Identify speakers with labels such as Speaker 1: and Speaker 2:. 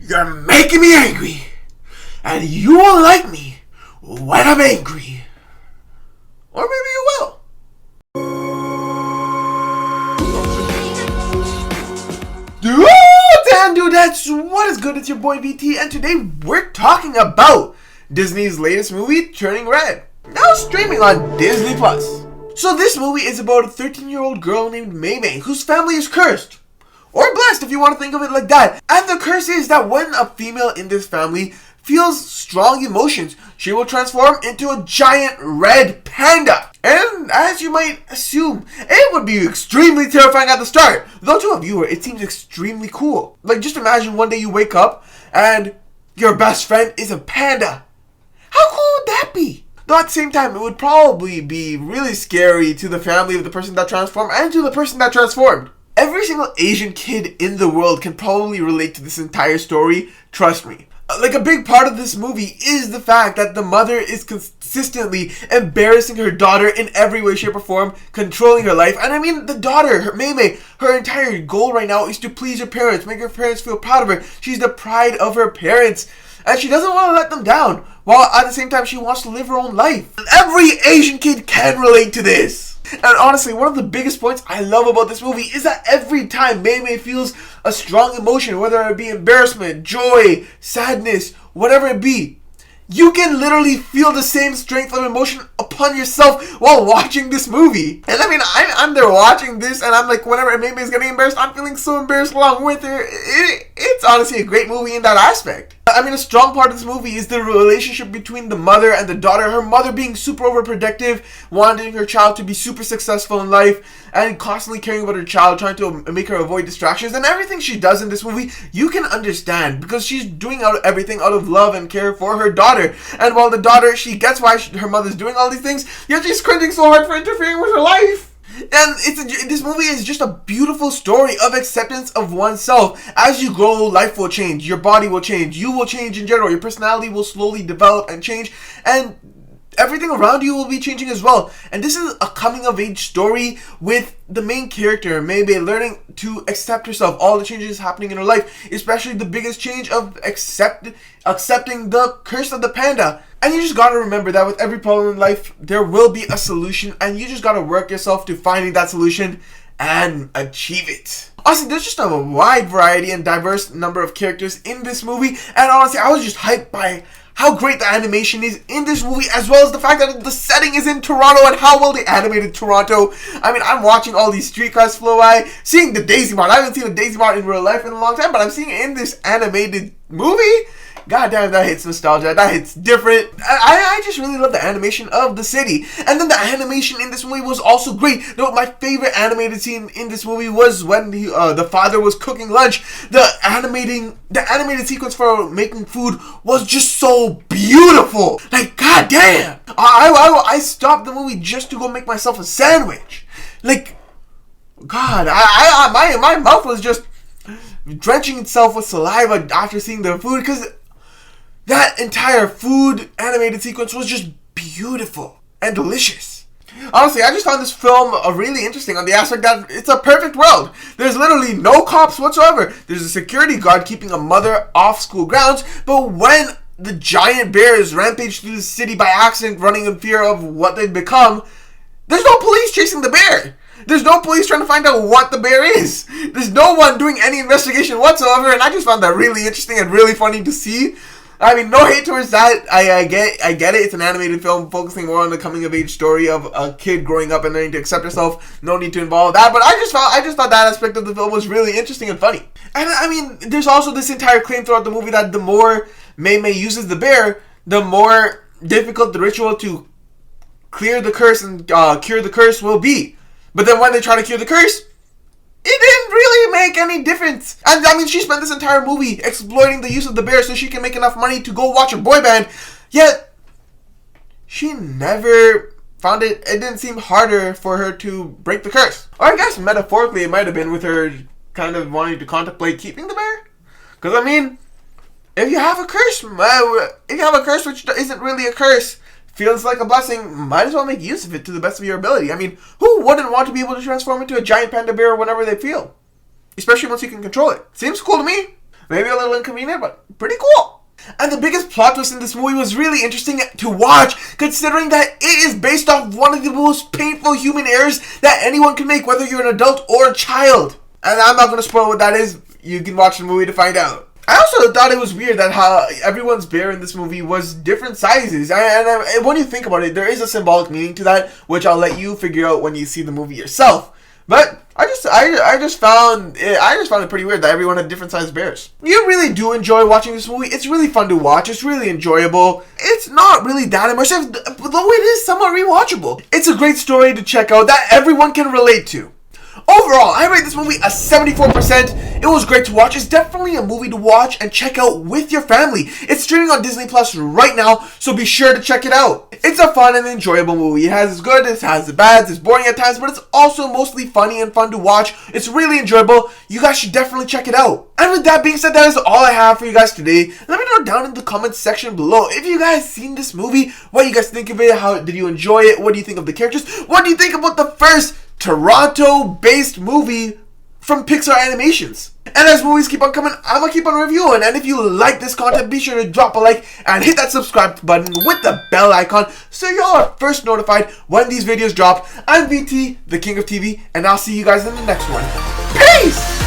Speaker 1: You're making me angry, and you won't like me when I'm angry. Or maybe you will. Dudettes, what is good? It's your boy VT, and today we're talking about Disney's latest movie, Turning Red, now streaming on Disney+. So this movie is about a 13-year-old girl named Mei whose family is cursed. Or blessed, if you want to think of it like that. And the curse is that when a female in this family feels strong emotions, she will transform into a giant red panda. And as you might assume, it would be extremely terrifying at the start. Though to a viewer, it seems extremely cool. Like, just imagine one day you wake up and your best friend is a panda. How cool would that be? Though at the same time, it would probably be really scary to the family of the person that transformed and to the person that transformed. Every single Asian kid in the world can probably relate to this entire story, trust me. Like, a big part of this movie is the fact that the mother is consistently embarrassing her daughter in every way, shape, or form, controlling her life. And I mean, the daughter, her Mei, her entire goal right now is to please her parents, make her parents feel proud of her. She's the pride of her parents, and she doesn't want to let them down, while at the same time she wants to live her own life. Every Asian kid can relate to this. And honestly, one of the biggest points I love about this movie is that every time Mei feels a strong emotion, whether it be embarrassment, joy, sadness, whatever it be, you can literally feel the same strength of emotion upon yourself while watching this movie. And I mean, I'm there watching this, and I'm like, whenever Mei is getting embarrassed, I'm feeling so embarrassed along with her. It's honestly a great movie in that aspect. I mean, a strong part of this movie is the relationship between the mother and the daughter. Her mother being super overprotective, wanting her child to be super successful in life, and constantly caring about her child, trying to make her avoid distractions. And everything she does in this movie, you can understand, because she's doing everything out of love and care for her daughter. And while the daughter, she gets why her mother's doing all these things, yet she's cringing so hard for interfering with her life. And this movie is just a beautiful story of acceptance of oneself. As you grow, life will change, your body will change, you will change in general, your personality will slowly develop and change, and everything around you will be changing as well. And this is a coming of age story with the main character, Mei, learning to accept herself, all the changes happening in her life, especially the biggest change of accepting the curse of the panda. And you just gotta remember that with every problem in life, there will be a solution, and you just gotta work yourself to finding that solution and achieve it. Honestly, there's just a wide variety and diverse number of characters in this movie, and honestly, I was just hyped by how great the animation is in this movie, as well as the fact that the setting is in Toronto and how well they animated Toronto. I mean, I'm watching all these streetcars flow by, seeing the Daisy Mart. I haven't seen a Daisy Mart in real life in a long time, but I'm seeing it in this animated movie. God damn, that hits nostalgia. That hits different. I just really love the animation of the city. And then the animation in this movie was also great. Though my favorite animated scene in this movie was when the father was cooking lunch. The animated sequence for making food was just so beautiful. Like, god damn. I stopped the movie just to go make myself a sandwich. Like, god, my mouth was just drenching itself with saliva after seeing the food, because that entire food animated sequence was just beautiful and delicious. Honestly, I just found this film really interesting on the aspect that it's a perfect world. There's literally no cops whatsoever. There's a security guard keeping a mother off school grounds, but when the giant bears rampage through the city by accident, running in fear of what they've become, there's no police chasing the bear. There's no police trying to find out what the bear is. There's no one doing any investigation whatsoever, and I just found that really interesting and really funny to see. I mean, no hate towards that. I get it. It's an animated film focusing more on the coming of age story of a kid growing up and learning to accept herself. No need to involve that. But I just thought that aspect of the film was really interesting and funny. And I mean, there's also this entire claim throughout the movie that the more Mei uses the bear, the more difficult the ritual to clear the curse and cure the curse will be. But then when they try to cure the curse, it didn't really make any difference. And I mean, she spent this entire movie exploiting the use of the bear so she can make enough money to go watch a boy band. Yet, she never found it didn't seem harder for her to break the curse. Or I guess metaphorically it might have been with her kind of wanting to contemplate keeping the bear. Because I mean, if you have a curse which isn't really a curse, feels like a blessing, might as well make use of it to the best of your ability. I mean, who wouldn't want to be able to transform into a giant panda bear whenever they feel? Especially once you can control it. Seems cool to me. Maybe a little inconvenient, but pretty cool. And the biggest plot twist in this movie was really interesting to watch, considering that it is based off one of the most painful human errors that anyone can make, whether you're an adult or a child. And I'm not going to spoil what that is. You can watch the movie to find out. I also thought it was weird that how everyone's bear in this movie was different sizes. And when you think about it, there is a symbolic meaning to that, which I'll let you figure out when you see the movie yourself. But I just found it pretty weird that everyone had different sized bears. You really do enjoy watching this movie. It's really fun to watch. It's really enjoyable. It's not really that immersive, though it is somewhat rewatchable. It's a great story to check out that everyone can relate to. Overall, I rate this movie a 74%. It was great to watch. It's definitely a movie to watch and check out with your family. It's streaming on Disney Plus right now, so be sure to check it out. It's a fun and enjoyable movie. It has its good, it has its bads, it's boring at times, but it's also mostly funny and fun to watch. It's really enjoyable. You guys should definitely check it out. And with that being said, that is all I have for you guys today. Let me know down in the comments section below if you guys seen this movie, what you guys think of it, how did you enjoy it, what do you think of the characters, what do you think about the first Toronto-based movie from Pixar Animations. And as movies keep on coming, I'm going to keep on reviewing. And if you like this content, be sure to drop a like and hit that subscribe button with the bell icon so y'all are first notified when these videos drop. I'm VT, the King of TV, and I'll see you guys in the next one. Peace!